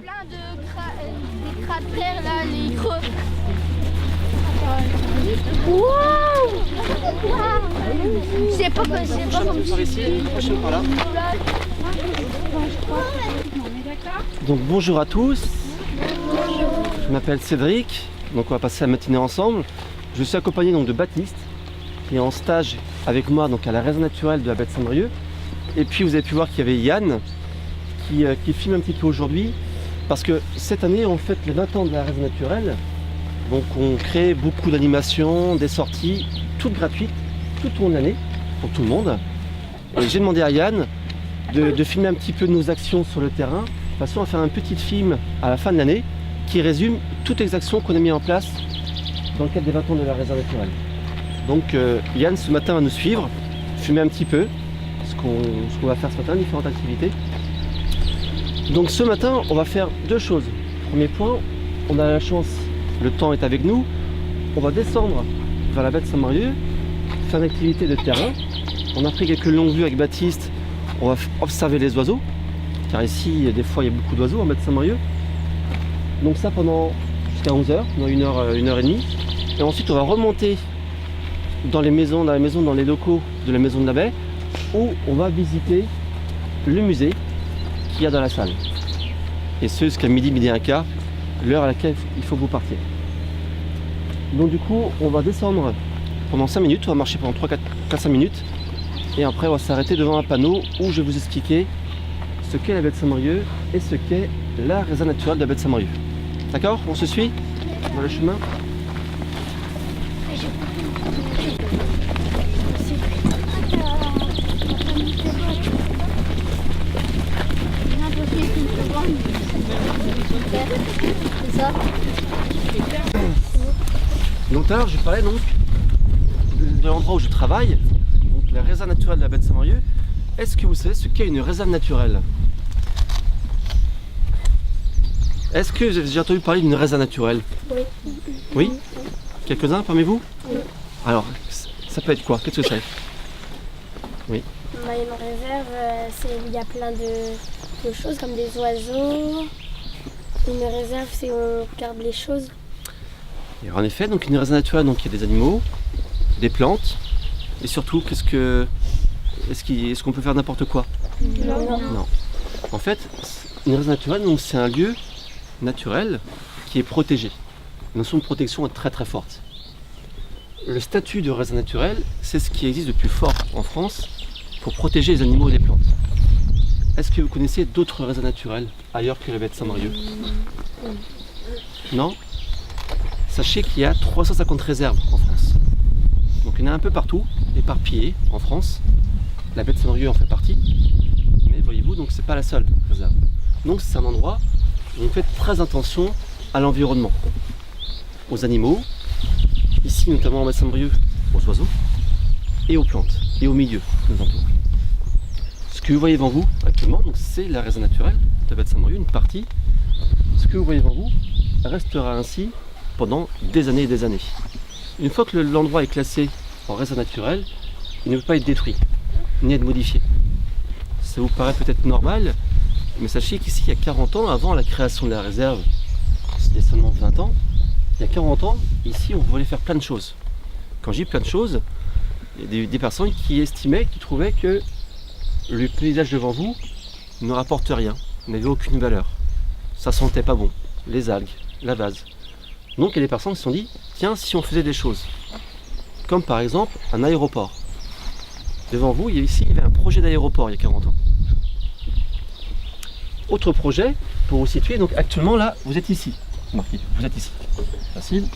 plein de des cratères là, les creux. Waouh! Je sais pas comme par ici, prochaine par là. Donc bonjour à tous. Je m'appelle Cédric. Donc on va passer la matinée ensemble. Je suis accompagné donc de Baptiste qui est en stage avec moi donc à la réserve naturelle de la baie de Saint-Brieuc. Et puis vous avez pu voir qu'il y avait Yann qui filme un petit peu aujourd'hui parce que cette année on fête les 20 ans de la réserve naturelle. Donc on crée beaucoup d'animations, des sorties, toutes gratuites, tout au long de l'année, pour tout le monde. Et j'ai demandé à Yann de filmer un petit peu nos actions sur le terrain, de façon à faire un petit film à la fin de l'année qui résume toutes les actions qu'on a mis en place dans le cadre des 20 ans de la réserve naturelle. Donc Yann ce matin va nous suivre, filmer un petit peu ce qu'on va faire ce matin, différentes activités. Donc ce matin on va faire deux choses. Premier point, on a la chance, le temps est avec nous, on va descendre vers la baie de Saint-Brieuc, faire une activité de terrain. On a pris quelques longues vues avec Baptiste, on va observer les oiseaux, car ici des fois il y a beaucoup d'oiseaux en baie de Saint-Brieuc. Donc ça pendant jusqu'à 11h, pendant une heure et demie. Et ensuite on va remonter dans les maisons, dans les locaux de la maison de la baie, où on va visiter le musée qu'il y a dans la salle. Et ce jusqu'à midi et un quart, l'heure à laquelle il faut que vous partiez. Donc du coup on va descendre pendant 5 minutes, on va marcher pendant 3-4-5 minutes et après on va s'arrêter devant un panneau où je vais vous expliquer ce qu'est la baie de Saint-Brieuc et ce qu'est la réserve naturelle de la baie de Saint-Brieuc. D'accord? On se suit dans le chemin? C'est ça. Donc tout à l'heure je parlais donc de l'endroit où je travaille, donc la réserve naturelle de la baie de Saint-Brieuc. Est-ce que vous savez ce qu'est une réserve naturelle? Est-ce que vous avez déjà entendu parler d'une réserve naturelle? Oui. Oui? Quelques-uns parmi vous? Oui. Alors, ça peut être quoi? Qu'est-ce que c'est? Oui. Une réserve, c'est où il y a plein de choses comme des oiseaux. Une réserve, c'est où on garde les choses. Et en effet, donc une réserve naturelle, donc il y a des animaux, des plantes, et surtout, est-ce qu'on peut faire n'importe quoi? Non. En fait, une réserve naturelle, donc c'est un lieu naturel qui est protégé. La notion de protection est très très forte. Le statut de réserve naturelle, c'est ce qui existe de plus fort en France pour protéger les animaux et les plantes. Est-ce que vous connaissez d'autres réserves naturelles ailleurs que la baie de Saint-Brieuc? Non? Sachez qu'il y a 350 réserves en France. Donc il y en a un peu partout, éparpillées en France. La baie de Saint-Brieuc en fait partie. Mais voyez-vous, donc c'est pas la seule réserve. Donc c'est un endroit où on fait très attention à l'environnement, aux animaux, ici notamment en baie de Saint-Brieuc, aux oiseaux, et aux plantes, et aux milieux qui nous entourent. Ce que vous voyez devant vous actuellement, donc c'est la réserve naturelle de la baie de Saint-Brieuc, une partie. Ce que vous voyez devant vous restera ainsi pendant des années et des années. Une fois que l'endroit est classé en réserve naturelle, il ne peut pas être détruit, ni être modifié. Ça vous paraît peut-être normal, mais sachez qu'ici, il y a 40 ans, avant la création de la réserve, c'était seulement 20 ans, il y a 40 ans, ici, on voulait faire plein de choses. Quand je dis plein de choses, il y a des personnes qui estimaient, qui trouvaient que le paysage devant vous ne rapporte rien, n'avait aucune valeur. Ça sentait pas bon, les algues, la vase. Donc il y a des personnes qui se sont dit, tiens, si on faisait des choses, comme par exemple un aéroport. Devant vous, il y avait un projet d'aéroport il y a 40 ans. Autre projet, pour vous situer, donc actuellement là, vous êtes ici. Marquez, vous êtes ici. Facile.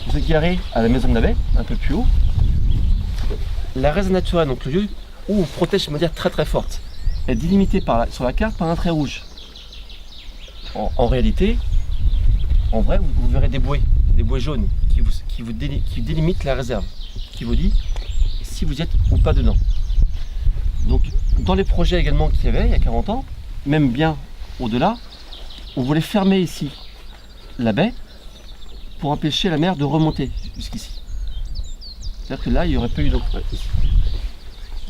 Vous êtes garé à la maison de la baie, un peu plus haut. La réserve naturelle, donc le lieu où on protège de manière très très forte, est délimitée sur la carte par un trait rouge. En réalité, en vrai, vous verrez des bouées jaunes qui délimitent la réserve, qui vous dit si vous êtes ou pas dedans. Donc, dans les projets également qu'il y avait il y a 40 ans, même bien au-delà, on voulait fermer ici la baie pour empêcher la mer de remonter jusqu'ici. C'est-à-dire que là, il n'y aurait pas eu d'eau. Ici.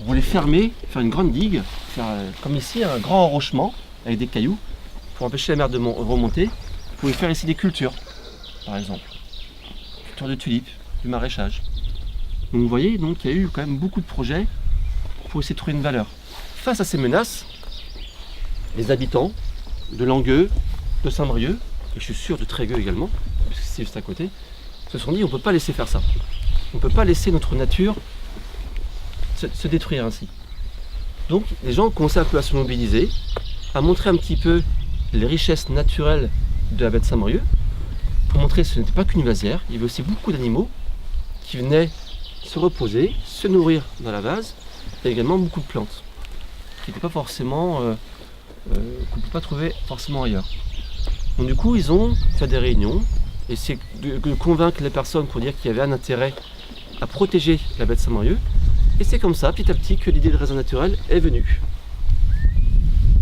On voulait fermer, faire une grande digue, faire comme ici un grand enrochement avec des cailloux pour empêcher la mer de remonter, vous pouvez faire ici des cultures, par exemple. Culture de tulipes, du maraîchage. Donc vous voyez, donc, il y a eu quand même beaucoup de projets pour essayer de trouver une valeur. Face à ces menaces, les habitants de Langueux, de Saint-Brieuc, et je suis sûr de Trégueux également, parce que c'est juste à côté, se sont dit on ne peut pas laisser faire ça. On ne peut pas laisser notre nature se détruire ainsi. Donc les gens ont commencé un peu à se mobiliser, à montrer un petit peu les richesses naturelles de la baie de Saint-Brieuc, pour montrer que ce n'était pas qu'une vasière, il y avait aussi beaucoup d'animaux qui venaient se reposer, se nourrir dans la vase, et également beaucoup de plantes, qui n'étaient pas forcément, qu'on ne peut pas trouver forcément ailleurs. Donc du coup ils ont fait des réunions, et c'est de convaincre les personnes pour dire qu'il y avait un intérêt à protéger la baie de Saint-Brieuc. Et c'est comme ça, petit à petit, que l'idée de réserve naturelle est venue.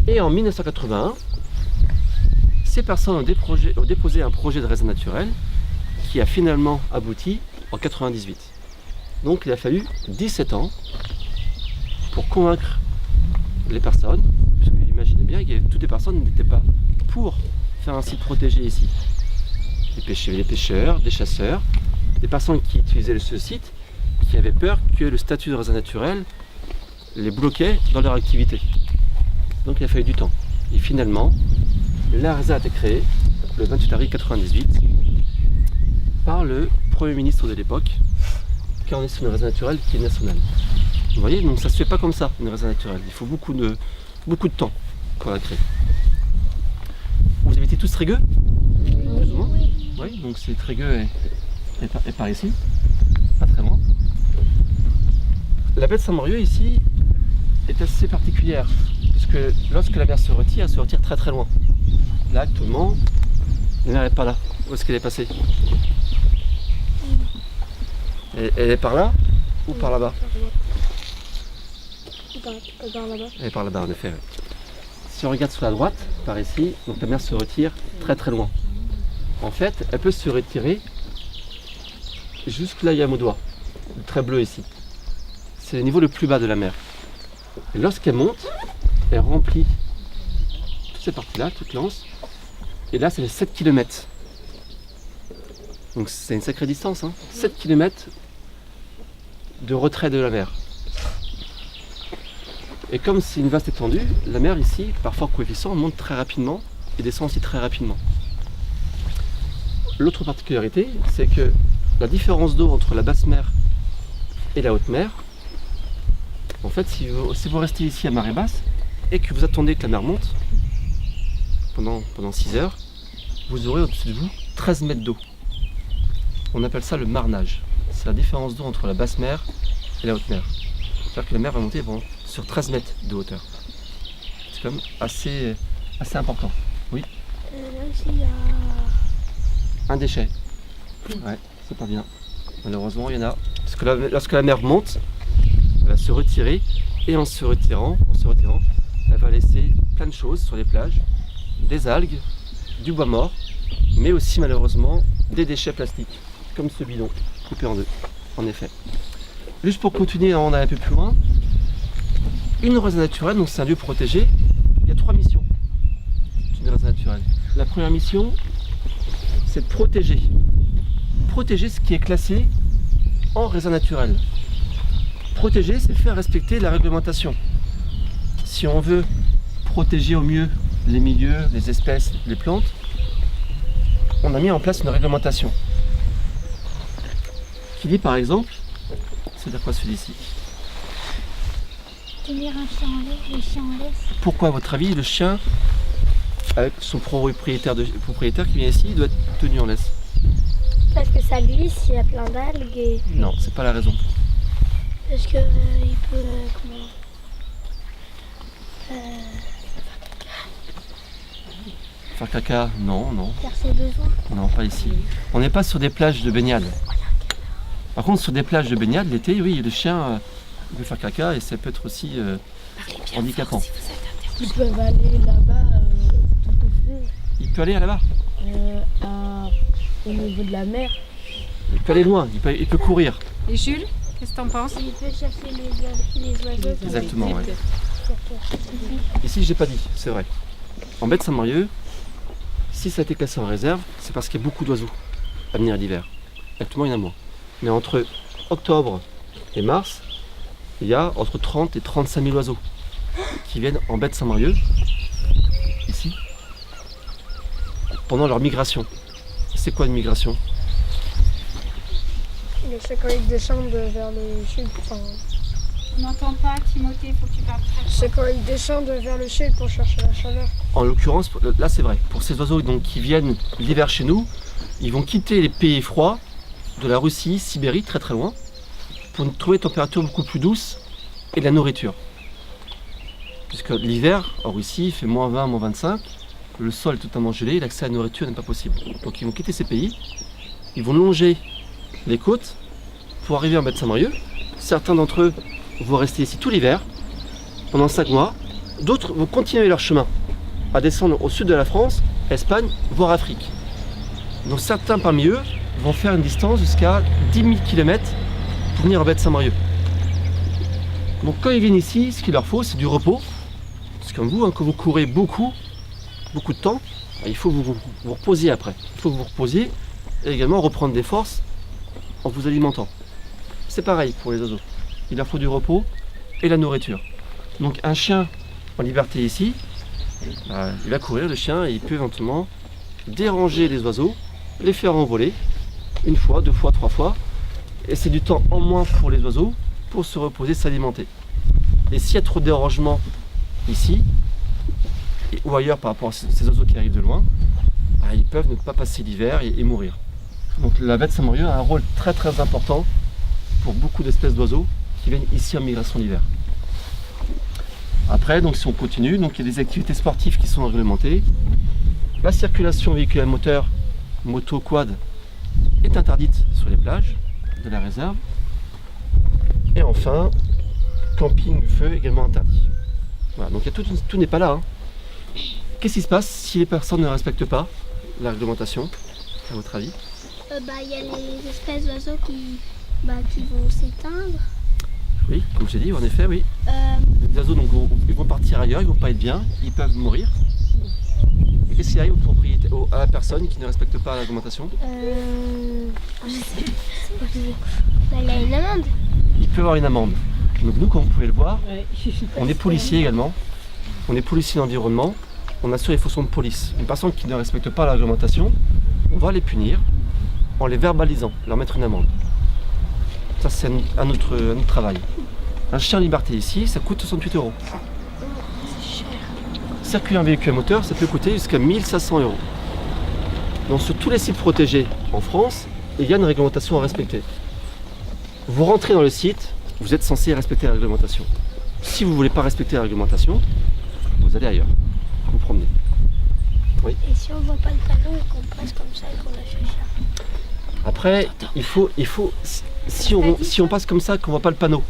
Et en 1981, ces personnes ont déposé un projet de réserve naturelle qui a finalement abouti en 1998. Donc il a fallu 17 ans pour convaincre les personnes, parce que imaginez bien que toutes les personnes n'étaient pas pour faire un site protégé ici. Des pêcheurs, des chasseurs, des personnes qui utilisaient ce site, qui avaient peur que le statut de réserve naturelle les bloquait dans leur activité. Donc il a fallu du temps. Et finalement, la réserve a été créée le 28 avril 1998 par le Premier ministre de l'époque, qui en est sur une réserve naturelle qui est nationale. Vous voyez, donc ça ne se fait pas comme ça, une réserve naturelle. Il faut beaucoup de temps pour la créer. Vous habitez tous Trégueux ? Plus ou moins ? Oui, donc c'est Trégueux et par ici, pas très loin. La baie de Saint-Brieuc ici est assez particulière, parce que lorsque la mer se retire, elle se retire très très loin. Là actuellement, la mer n'est pas là. Où est-ce qu'elle est passée ? Elle est par là ou par là-bas ? Elle est par là-bas en effet. Si on regarde sur la droite, par ici, donc la mer se retire très très loin. En fait, elle peut se retirer jusque là, il y a mon doigt, le trait bleu ici. C'est le niveau le plus bas de la mer. Et lorsqu'elle monte, elle remplit toute cette partie-là, toute l'anse. Et là, c'est les 7 km. Donc c'est une sacrée distance, hein. 7 km de retrait de la mer. Et comme c'est une vaste étendue, la mer ici, par fort coefficient, monte très rapidement et descend aussi très rapidement. L'autre particularité, c'est que la différence d'eau entre la basse mer et la haute mer, en fait, si vous restez ici à marée basse et que vous attendez que la mer monte pendant 6 heures, vous aurez au-dessus de vous 13 mètres d'eau. On appelle ça le marnage. C'est la différence d'eau entre la basse mer et la haute mer. C'est-à-dire que la mer va monter sur 13 mètres de hauteur. C'est quand même assez important. Oui. Là aussi, il y a un déchet. Ouais, c'est pas bien. Malheureusement, il y en a. Parce que lorsque la mer monte, elle va se retirer. Et en se retirant, elle va laisser plein de choses sur les plages. Des algues, du bois mort, mais aussi malheureusement des déchets plastiques. Comme ce bidon, coupé en deux, en effet. Juste pour continuer, on a un peu plus loin. Une réserve naturelle, donc c'est un lieu protégé. Il y a 3 missions d'une réserve naturelle. La première mission, c'est de protéger. Protéger ce qui est classé en réserve naturelle. Protéger, c'est faire respecter la réglementation. Si on veut protéger au mieux les milieux, les espèces, les plantes, on a mis en place une réglementation. Qui dit par exemple, c'est-à-dire quoi celui-ci ? tenir un chien en laisse, le chien en laisse. Pourquoi, à votre avis, le chien, avec son propriétaire qui vient ici, doit être tenu en laisse? Parce que ça glisse, il y a plein d'algues et... Non, c'est pas la raison. Parce que il peut... Faire caca? Non, non. faire ses besoins. Non, pas ici. On n'est pas sur des plages de baignade. Par contre, sur des plages de baignade, l'été, oui, le chien peut faire caca et ça peut être aussi handicapant. Ils peuvent aller là-bas tout au feu, Il peut aller là-bas. au niveau de la mer. Il peut aller loin, il peut courir. Et Jules, qu'est-ce que t'en penses? Il peut chercher les oiseaux. Exactement, ouais. Ici, je n'ai pas dit, c'est vrai. En baie de Saint-Brieuc, Si ça a été classé en réserve, c'est parce qu'il y a beaucoup d'oiseaux à venir l'hiver. Actuellement, il y en a moins. Mais entre octobre et mars, il y a entre 30 et 35 000 oiseaux qui viennent en baie de Saint-Marieux, ici, pendant leur migration. C'est quoi une migration? C'est quand ils descendent vers le sud. Enfin, On n'entend pas, Timothée, il faut que tu parles très fort. c'est quand ils descendent vers le sud pour chercher la chaleur. En l'occurrence, là c'est vrai, pour ces oiseaux donc, qui viennent l'hiver chez nous, ils vont quitter les pays froids de la Russie, Sibérie, très très loin, pour trouver des températures beaucoup plus douces et de la nourriture. Puisque l'hiver, en Russie, il fait moins 20, moins 25, le sol est totalement gelé, l'accès à la nourriture n'est pas possible. Donc ils vont quitter ces pays, ils vont longer les côtes pour arriver en baie de Saint-Marieux. Certains d'entre eux vont rester ici tout l'hiver, pendant 5 mois. D'autres vont continuer leur chemin à descendre au sud de la France, Espagne, voire Afrique. Donc certains parmi eux vont faire une distance jusqu'à 10 000 km pour venir en baie de Saint-Marieux. Donc quand ils viennent ici, ce qu'il leur faut, c'est du repos. C'est comme vous, hein, quand vous courez beaucoup de temps, il faut vous reposer après. Il faut que vous reposiez et également reprendre des forces en vous alimentant. C'est pareil pour les oiseaux. Il leur faut du repos et la nourriture. Donc un chien en liberté ici, il va courir le chien et il peut éventuellement déranger les oiseaux, les faire envoler une fois, 2 fois, 3 fois. Et c'est du temps en moins pour les oiseaux pour se reposer, s'alimenter. Et s'il y a trop de dérangements ici ou ailleurs par rapport à ces oiseaux qui arrivent de loin, ils peuvent ne pas passer l'hiver et mourir. Donc la baie de Saint-Marieux a un rôle très très important pour beaucoup d'espèces d'oiseaux qui viennent ici en migration d'hiver. Après, donc si on continue, donc il y a des activités sportives qui sont réglementées. La circulation véhicule à moteur, moto, quad, est interdite sur les plages de la réserve. Et enfin, camping, feu également interdit. Voilà, donc tout n'est pas là. Hein. Qu'est-ce qui se passe si les personnes ne respectent pas la réglementation, à votre avis? Il y a les espèces d'oiseaux qui vont s'éteindre. Oui, comme j'ai dit, en effet, oui. Les oiseaux donc, ils vont partir ailleurs, ils vont pas être bien, ils peuvent mourir. Et qu'est-ce qui arrive à la personne qui ne respecte pas la réglementation? Je sais pas. Il a une amende. Il peut avoir une amende. Donc nous, comme vous pouvez le voir, on est policier également. On est policier d'environnement. On assure les fonctions de police. Une personne qui ne respecte pas la réglementation, on va les punir en les verbalisant, leur mettre une amende. Ça, c'est un autre travail. Un chien en liberté ici, ça coûte 68 €. C'est cher. Circuler un véhicule à moteur, ça peut coûter jusqu'à 1 500 €. Donc sur tous les sites protégés en France, il y a une réglementation à respecter. Vous rentrez dans le site, vous êtes censé respecter la réglementation. Si vous ne voulez pas respecter la réglementation, vous allez ailleurs, vous promenez. Oui. Et si on ne voit pas le panneau et qu'on passe comme ça et qu'on achète ça? Après, si on passe comme ça, qu'on ne voit pas le panneau,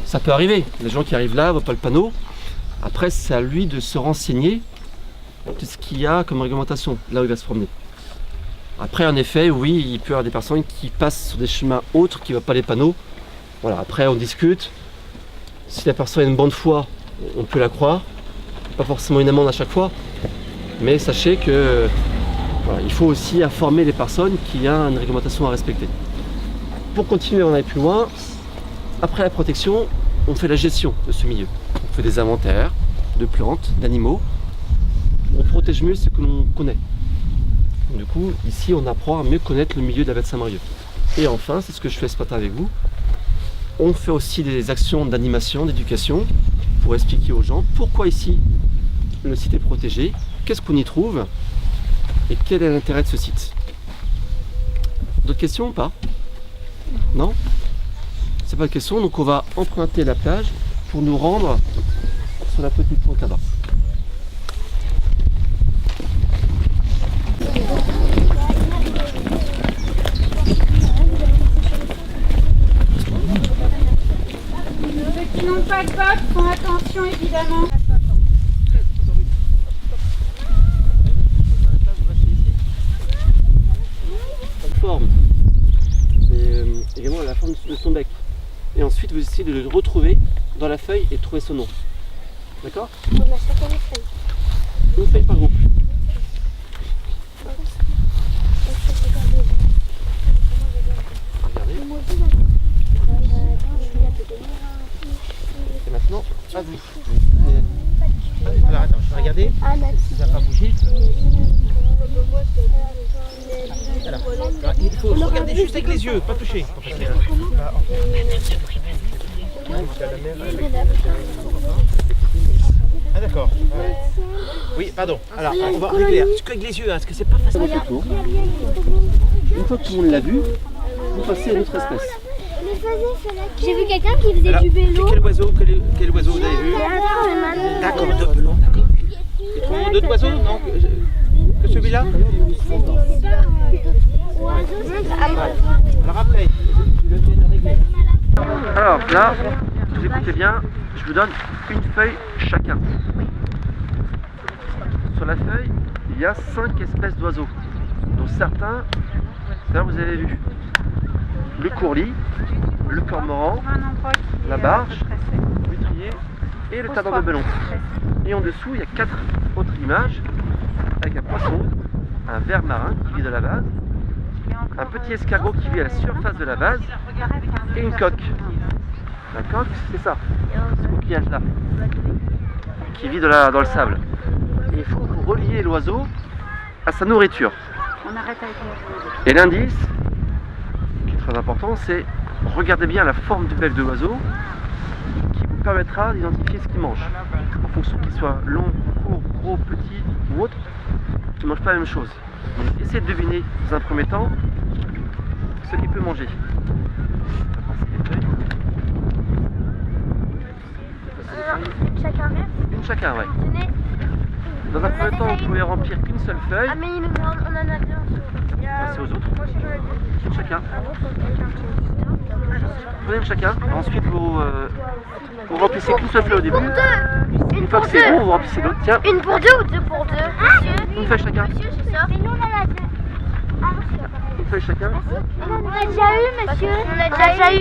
ça peut arriver. Les gens qui arrivent là ne voient pas le panneau. Après, c'est à lui de se renseigner de ce qu'il y a comme réglementation, là où il va se promener. Après, en effet, oui, il peut y avoir des personnes qui passent sur des chemins autres qui ne voient pas les panneaux. Voilà, après, on discute. Si la personne a une bonne foi, on peut la croire. Pas forcément une amende à chaque fois. Mais sachez que voilà, il faut aussi informer les personnes qu'il y a une réglementation à respecter. Pour continuer, on va aller plus loin. Après la protection, on fait la gestion de ce milieu. On fait des inventaires de plantes, d'animaux. On protège mieux ce que l'on connaît. Du coup, ici, on apprend à mieux connaître le milieu de la baie de Saint-Marieux. Et enfin, c'est ce que je fais ce matin avec vous. On fait aussi des actions d'animation, d'éducation, pour expliquer aux gens pourquoi ici le site est protégé, qu'est-ce qu'on y trouve et quel est l'intérêt de ce site. D'autres questions ou pas? Non? C'est pas de question, donc on va emprunter la plage pour nous rendre sur la petite pointe là-bas. Ceux qui n'ont pas de bottes font attention évidemment. Forme et également la forme de son bec. Et ensuite vous essayez de le retrouver dans la feuille et trouver son nom. D'accord? On a chacun une feuille. Une feuille par groupe. regardez, ça n'a pas bougé. Alors, il faut regarder juste avec les yeux, pas toucher. Ah d'accord. Oui, pardon. Alors, on va régler. C'est qu'avec les yeux, parce que c'est pas facile. Une fois que tout le monde l'a vu, vous passez à une autre espèce. J'ai vu quelqu'un qui faisait Alors, du vélo. quel oiseau vous avez vu? D'accord, d'autres oiseaux? Non, que celui-là? Alors après, Alors là, vous écoutez bien, je vous donne une feuille chacun. Sur la feuille, il y a 5 espèces d'oiseaux, dont certains, là vous avez vu, le courlis, le cormoran, la barge, le butrier et le tardeur de ballon. Et en dessous, il y a 4 autres images avec un poisson, un ver marin qui vit de la vase, un petit escargot qui vit à la surface de la vase et une coque. La coque, c'est ça, ce coquillage-là, qui vit dans le sable. Et il faut que vous reliez l'oiseau à sa nourriture. Et l'indice, qui est très important, c'est regardez bien la forme du bec de l'oiseau qui vous permettra d'identifier ce qu'il mange. En fonction qu'il soit long, court, gros, petit ou autre, il ne mange pas la même chose. Donc essayez de deviner dans un premier temps ce qu'il peut manger. Chacun vert. Une chacun, ouais. Dans un premier temps, vous pouvez remplir qu'une seule feuille. Ah mais on en a deux. Passez aux autres. Une chacun. Prenez une chacun. Ensuite, vous remplissez qu'une seule feuille au début. Une fois que c'est bon, vous remplissez l'autre. Tiens. Une pour deux ou deux pour deux, monsieur? Une feuille chacun. Monsieur, c'est ça? Mais nous, on a la deux. Une feuille chacun. On a déjà eu, monsieur. On a déjà eu.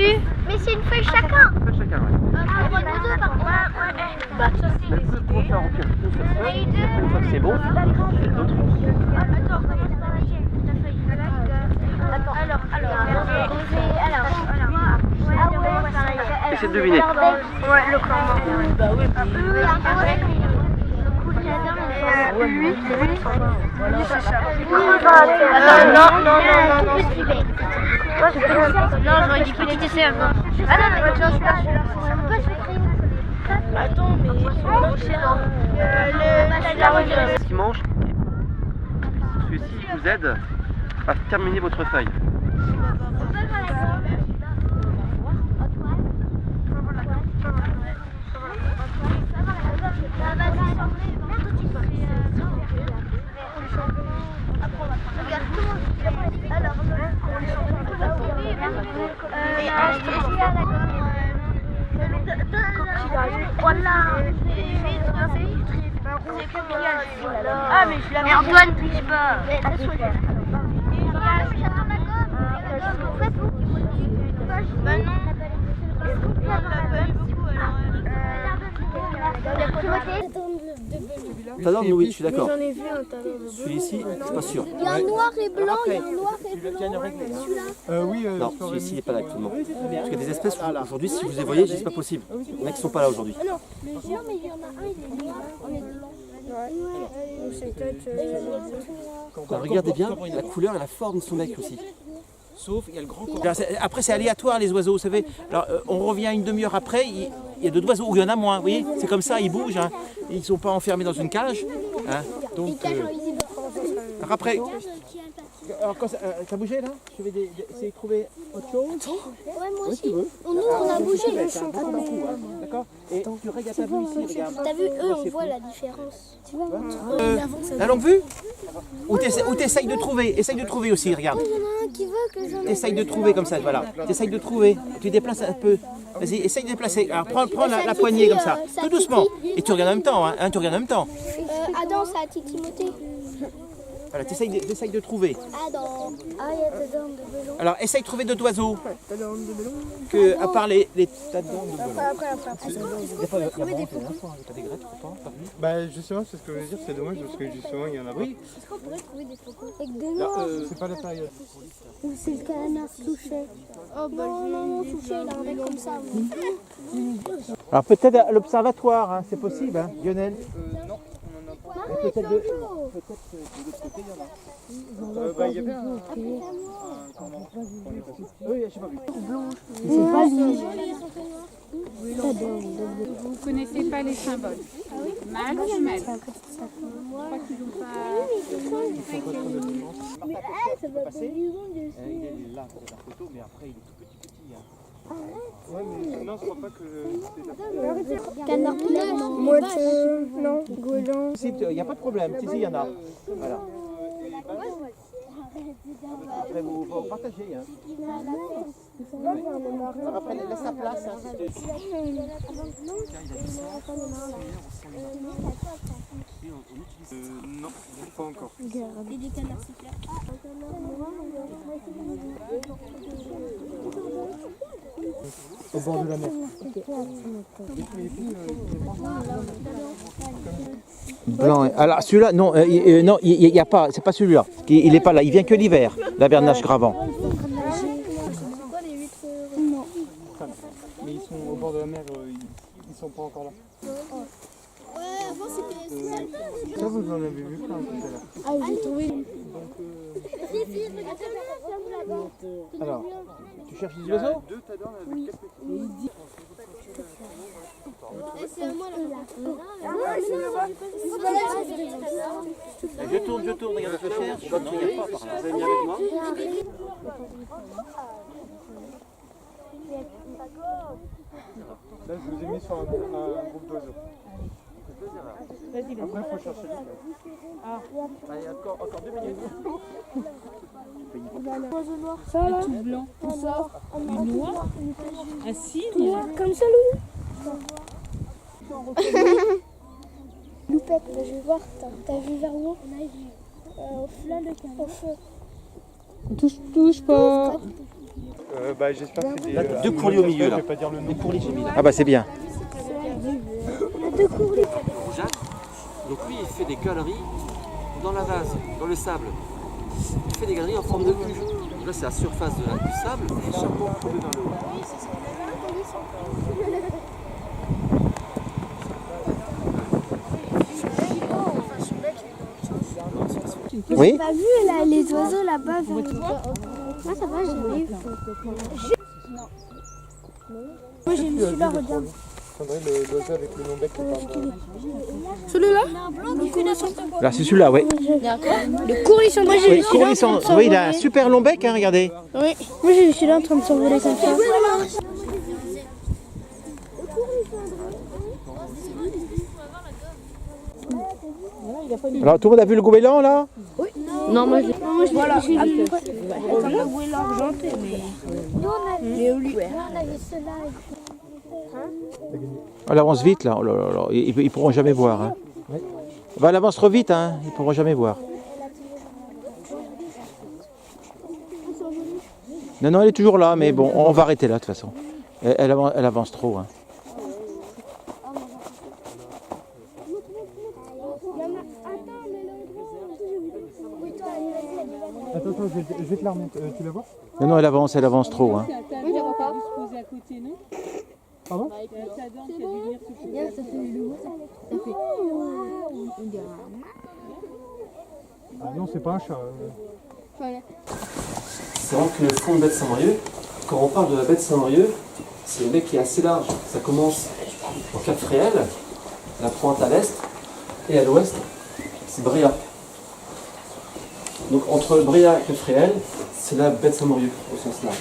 Mais c'est une feuille chacun. Une feuille chacun, ouais. Ah, pour nous deux, par contre. Bah, ça, c'est Vous pouvez commencer à remplir une seule feuille. Une fois que c'est bon, faites l'autre. Essayez de deviner. Ouais, le cormoran. Bah oui. Lui, c'est ça. Non, j'aurais dit petit essai. Ah non, celui-là. Attends, mais Ce qu'il mange, celui-ci vous aide à terminer votre feuille. Ah mais je l'avais. Antoine triche pas. Bah non. Tadorne, oui, je suis d'accord. J'en ai vu un tadorne. Celui-ci, je suis pas sûr. Il y a un noir et blanc, il y a un noir et blanc. Celui-là. Oui, Non, celui-ci n'est pas là actuellement. Parce qu'il y a des espèces où aujourd'hui, si vous les voyez, c'est pas possible. Il y en a qui sont pas là aujourd'hui. Non, mais il y en a un, il est noir, on est blanc. Alors, regardez bien la couleur et la forme de son bec aussi. sauf il y a le grand corps. Après, c'est aléatoire les oiseaux, vous savez. Alors, on revient une demi-heure après, il y a d'autres oiseaux où il y en a moins, vous voyez. C'est comme ça, ils bougent. Hein. Ils ne sont pas enfermés dans une cage. Hein. Donc, alors après, alors quand ça a bougé là, je vais essayer de trouver autre chose. Ouais, moi aussi. Nous, on a bougé. D'accord. Et tu regardes, t'as vu ici, regarde. T'as vu, eux, on voit la différence. Tu vois, la longue vue. Ou t'essayes de trouver. Essaye de trouver aussi, regarde. il y en a un qui veut que j'en ai. T'essayes de trouver comme ça, voilà. T'essayes de trouver. Tu déplaces un peu. Vas-y, essaye de déplacer. Alors prends la poignée comme ça, tout doucement. Et tu regardes en même temps, hein. Tu regardes en même temps. Adam, ça a titimoté. Voilà, t'essayes de trouver. Adam. Ah, il y a tes dents de melon. Alors, essaye de trouver d'autres oiseaux. Que, à part les tas de dents de melon. Bah justement, c'est ce que je veux dire, c'est dommage parce que justement il y en a pas. Oui. Est-ce qu'on pourrait trouver des faucons avec des noirs C'est pas la période. ou c'est le canard Souchet? Oh bah non, Souchet, il a un bec comme ça. Alors, peut-être à l'observatoire, hein, c'est possible, hein, Lionel. Peut-être de l'autre côté, il y en a. Bah, il y avait un... Comment on est passé. Oui, j'ai pas vu. C'est pas lui. Vous ne connaissez pas les symboles. Mâle, femelle. Je crois qu'ils n'ont pas... Ça va passer. Il est là pour la photo, mais après il est tout petit. Hein. Ouais, mais non, je crois pas que... Canard plein, non, goéland. Il n'y a pas de problème, si, il y en a. Voilà. Après, vous partagez. Hein. Après, laisse la place. Hein. Non, pas encore. Et des canards siffleurs. Au bord de la mer. Blanc. Alors celui-là, non, non, il y a pas, c'est pas celui-là. Il est pas là. Il vient que l'hiver. La bernache gravant. Mais ils sont au bord de la mer, ils sont pas encore là. Ça, vous en avez vu plein tout à l'heure. Ah, j'ai trouvé. Alors, tu cherches des oiseaux? Deux, t'adores avec 4 petits. Je tourne, regarde, je cherche. Je ne regarde pas par là. Vous avez mis avec moi? Là, je vous ai mis sur un groupe d'oiseaux. Après, il faut chercher. Allez, encore 2 minutes. Ça, là. Tout blanc. Tout ça. Du noir. Un cygne. Comme ça, Louis. Loupette, je vais voir. T'as vu vers où? Au flanc de canard. Au feu. Touche pas. Bah, j'espère que c'est des... Deux courlis au milieu, là. Je vais pas dire le nom. Des courlis, j'ai mis là. Ah bah c'est bien. Jacques, donc lui, il fait des galeries dans la vase, dans le sable. Il fait des galeries en forme de cul. Donc là, c'est la surface du sable, et légèrement courbé vers le haut. Oui. T'as vu là, les oiseaux là-bas? Ah, ça va, j'ai vu. Moi, j'ai mis celui-là, regarde. Sandrine, l'oiseau avec le long bec qui parle. Celui-là? Le coulisson. Là, c'est celui-là, oui. Le coulisson. Moi, j'ai Oui, vu celui-là. Coulisson. Oui, il a un super long bec, hein, regardez. Oui. Moi, j'ai vu celui-là en train de s'envoler comme ça. Alors, tout le monde a vu le goéland, là? Non, moi, j'ai voilà. J'ai vu. Comme la bouée l'argenté, mais. Nous, on avait ceux-là. Elle avance vite, là. Oh là là là. Ils pourront jamais voir. Hein. Bah, elle avance trop vite, hein. Ils pourront jamais voir. Non, non, elle est toujours là, mais bon, on va arrêter là, de toute façon. Elle avance trop. Hein. Attends, je vais te la remettre. Tu la vois? Non, non, elle avance trop. Hein. Oui, je vois pas. Se poser à côté, non? Pardon? Il y a sa dent qui a dû venir se poser. Ça fait lourd. Ça fait. Ah non, c'est pas un chat. C'est vraiment que le fond de Bête Saint-Morieux, quand on parle de la Bête Saint-Morieux, c'est un bec qui est assez large. Ça commence au Cap Fréhel, la pointe à l'est, et à l'ouest, c'est Bréa. Donc entre Bréa et Cap Fréhel, c'est la Bête Saint-Morieux au sens large.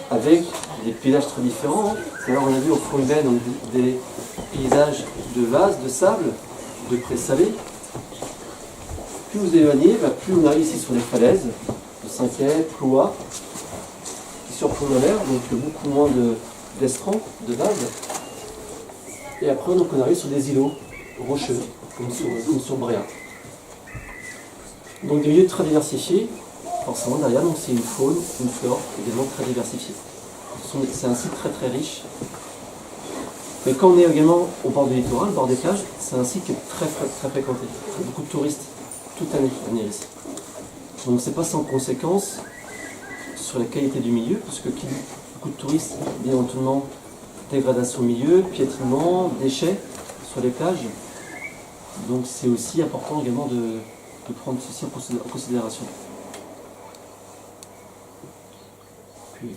Avec des paysages très différents. Alors on a vu au fond de baie donc des paysages de vase, de sable, de prés salés. Plus vous éloignez, plus on arrive ici sur les falaises de Cinquet, Ploie, qui surplomb la mer, donc beaucoup moins d'estrans, de vagues. Et après donc, on arrive sur des îlots rocheux, comme sur Bréa. Donc des milieux très diversifiés, forcément derrière, donc c'est une faune, une flore également très diversifiée. C'est un site très très riche. Mais quand on est également au bord du littoral, au bord des plages, c'est un site qui est très fréquenté. Il y a beaucoup de touristes toute l'année à venir ici. Donc c'est pas sans conséquence sur la qualité du milieu, parce que qui dit beaucoup de touristes, bien entendu dégradation au milieu, piétinement, déchets sur les plages. Donc c'est aussi important également de prendre ceci en considération. Puis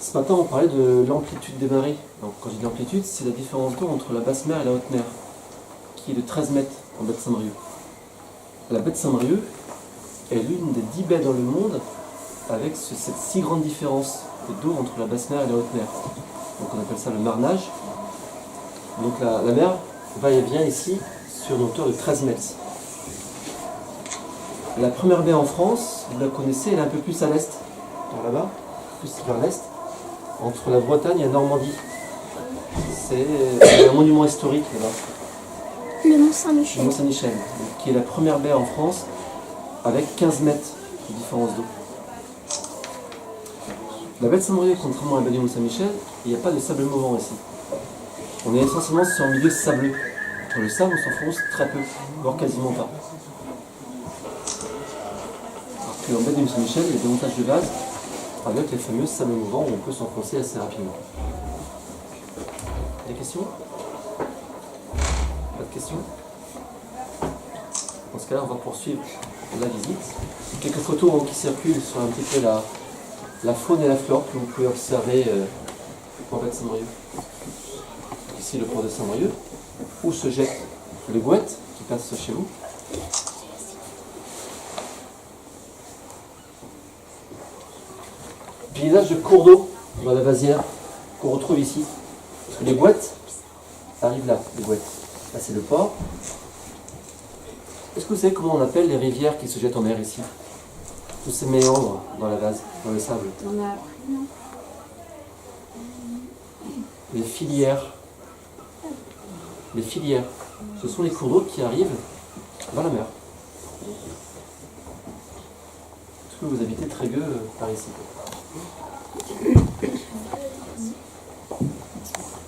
Ce matin on parlait de l'amplitude des marées. Donc quand je dis l'amplitude, c'est la différence d'eau entre la basse mer et la haute mer, qui est de 13 mètres en baie de Saint-Brieuc. La baie de Saint-Brieuc est l'une des 10 baies dans le monde avec cette si grande différence d'eau entre la basse mer et la haute mer. Donc on appelle ça le marnage. Donc la mer va et vient ici sur une hauteur de 13 mètres. La première baie en France, vous la connaissez, elle est un peu plus à l'est, par là-bas, plus vers l'est, entre la Bretagne et la Normandie. C'est un monument historique là-bas. Le Mont Saint-Michel. Le Mont Saint-Michel, qui est la première baie en France avec 15 mètres de différence d'eau. La baie de Saint-Brieuc, contrairement à la baie du Mont Saint-Michel, il n'y a pas de sable mouvant ici. On est essentiellement sur un milieu sableux. Dans le sable, on s'enfonce très peu, voire quasiment pas. Alors qu'en baie du Mont Saint-Michel, il y a des montages de base avec les fameux sables mouvants où on peut s'enfoncer assez rapidement. Des questions? Pas de questions? Dans ce cas-là, on va poursuivre la visite. Quelques photos qui circulent sur un petit peu la faune et la flore que vous pouvez observer en baie de Saint-Brieuc. Ici le port de Saint-Brieuc, où se jette le Gouette qui passe chez vous. Paysage de cours d'eau dans la vasière qu'on retrouve ici. Parce que les Gouettes arrivent là, les Gouettes. Là c'est le port. Est-ce que vous savez comment on appelle les rivières qui se jettent en mer ici? Tous ces méandres dans la vase, dans le sable. On a appris, non? Les filières. Les filières, ce sont les cours d'eau qui arrivent dans la mer. Est-ce que vous habitez Trégueux par ici?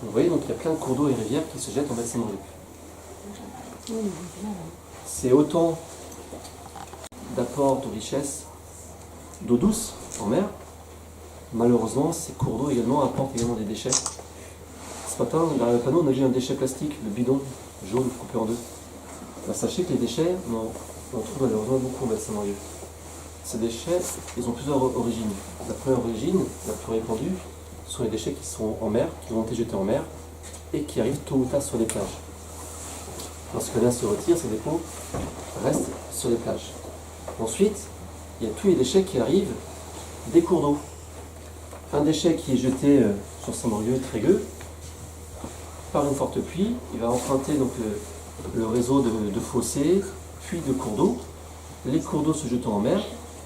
Vous voyez, donc il y a plein de cours d'eau et rivières qui se jettent en baie de Saint-Brieuc. C'est autant d'apports de richesse d'eau douce en mer. Malheureusement, ces cours d'eau également apportent également des déchets. Ce matin, dans le panneau, on a vu un déchet plastique, le bidon jaune coupé en deux. Sachez que les déchets, on en trouve malheureusement beaucoup en baie de Saint-Brieuc. Ces déchets, ils ont plusieurs origines. La première origine, la plus répandue, sont les déchets qui sont en mer, qui ont été jetés en mer et qui arrivent tôt ou tard sur les plages. Lorsque l'un se retire, ces dépôts restent sur les plages. Ensuite, il y a tous les déchets qui arrivent des cours d'eau. Un déchet qui est jeté sur Saint-Brieuc, Trégueux, par une forte pluie, il va emprunter donc le réseau de fossés, puis de cours d'eau. Les cours d'eau se jetant en mer,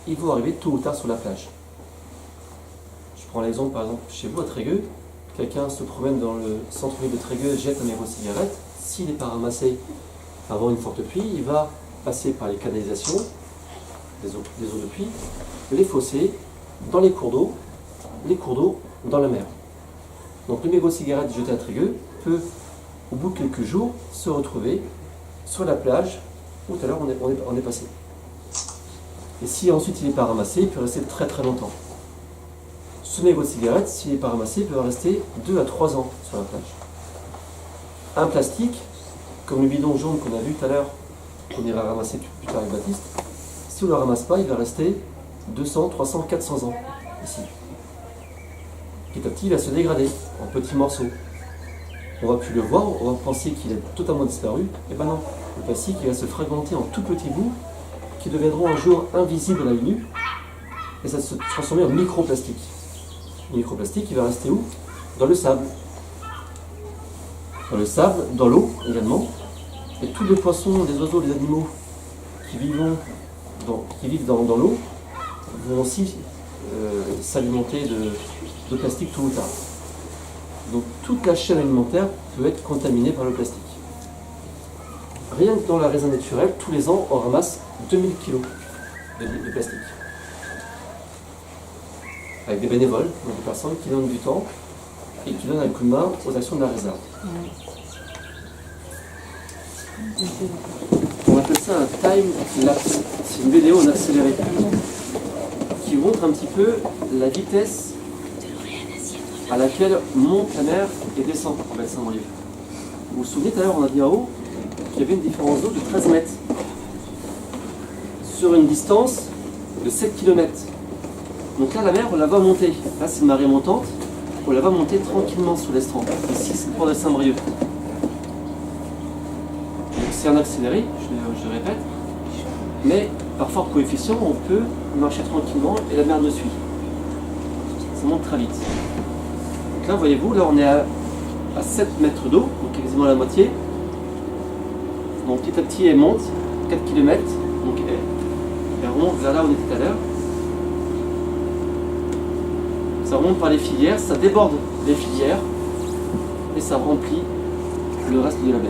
ils vont arriver tôt ou tard sur la plage. Je prends l'exemple par exemple chez vous à Trégueux, quelqu'un se promène dans le centre-ville de Trégueux, jette un mégot de cigarette, s'il n'est pas ramassé avant une forte pluie, il va passer par les canalisations, des eaux de pluie, les fossés, dans les cours d'eau dans la mer. Donc le mégot de cigarette jeté à Trégueux peut, au bout de quelques jours, se retrouver sur la plage où tout à l'heure on est passé. Et si ensuite il n'est pas ramassé, il peut rester très très longtemps. Ce mégot de cigarette, s'il n'est pas ramassé, il peut rester 2 à 3 ans sur la plage. Un plastique, comme le bidon jaune qu'on a vu tout à l'heure, qu'on ira ramasser plus tard avec Baptiste, si on ne le ramasse pas, il va rester 200, 300, 400 ans ici. Petit à petit, il va se dégrader en petits morceaux. On va plus le voir, on va penser qu'il est totalement disparu. Et ben non, le plastique il va se fragmenter en tout petits bouts qui deviendront un jour invisibles à l'œil nu et ça va se transformer en microplastique. Le microplastique, il va rester où? Dans le sable. Dans le sable, dans l'eau également. Et tous les poissons, les oiseaux, les animaux qui vivent dans l'eau vont aussi s'alimenter de plastique tôt ou tard. Donc toute la chaîne alimentaire peut être contaminée par le plastique. Rien que dans la réserve naturelle, tous les ans, on ramasse 2000 kg de plastique. Avec des bénévoles, donc des personnes qui donnent du temps et qui donnent un coup de main aux actions de la réserve. On appelle ça un time lapse. C'est une vidéo en accéléré qui montre un petit peu la vitesse à laquelle monte la mer et descend en baie de Saint-Brieuc. Vous vous souvenez tout à l'heure, on a dit en haut qu'il y avait une différence d'eau de 13 mètres sur une distance de 7 km. Donc là, la mer, on la voit monter. Là, c'est une marée montante. On la voit monter tranquillement sous l'estran. Ici, c'est le port de Saint-Brieuc. Donc c'est un accéléré, je le répète. Mais par fort coefficient, on peut marcher tranquillement et la mer nous suit. Ça monte très vite. Donc là, voyez-vous, là on est à 7 mètres d'eau, donc quasiment la moitié. Donc petit à petit, elle monte, 4 km, donc elle remonte vers là où on était tout à l'heure. Ça remonte par les filières, ça déborde les filières et ça remplit le reste de la baie.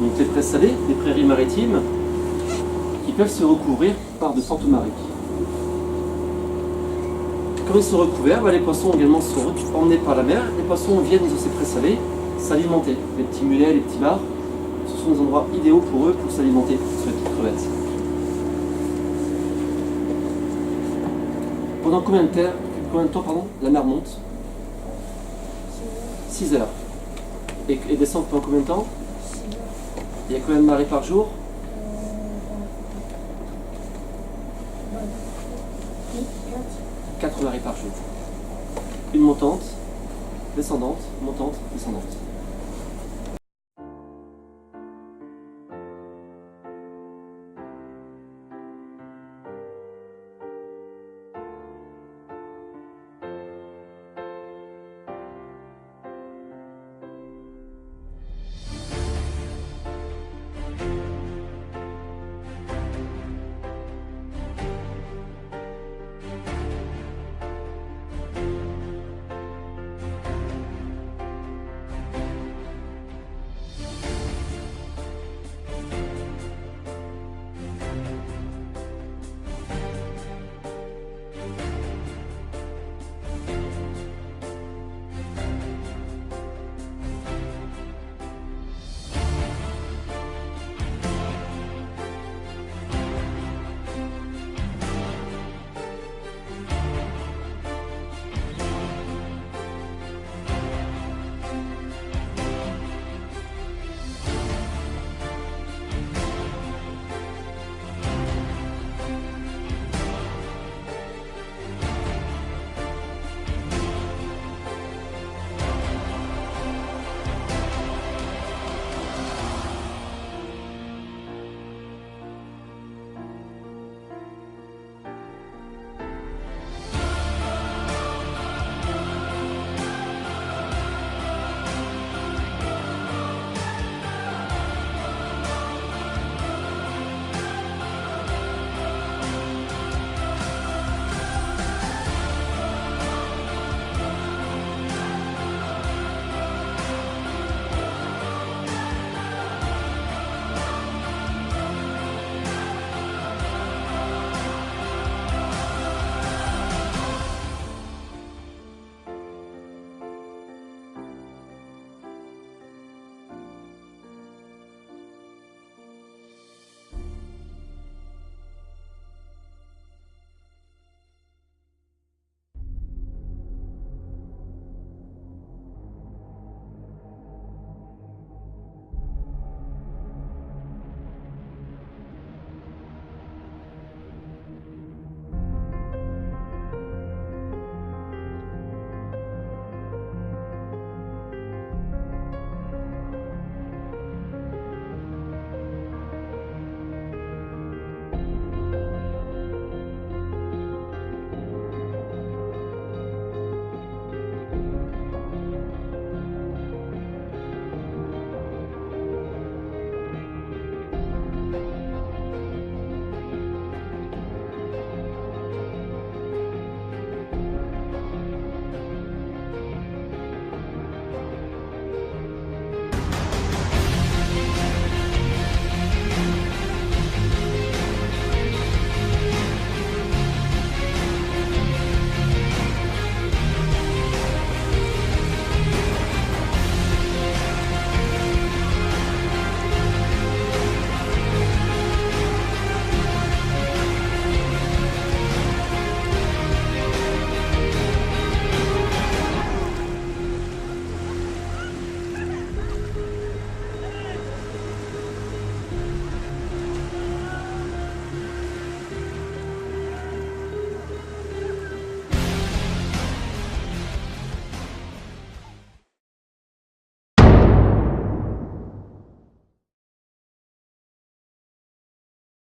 Donc les prés salés, les prairies maritimes, qui peuvent se recouvrir par de fortes marées. Quand ils sont recouverts, les poissons également sont emmenés par la mer. Les poissons viennent dans ces prés salés s'alimenter. Les petits mulets, les petits bars, ce sont des endroits idéaux pour eux pour s'alimenter sur les petites crevettes. Pendant combien de temps la mer monte? 6 heures. Et descend pendant combien de temps? Il y a combien de marées par jour? 4 marées par jour. Une montante, descendante, montante, descendante.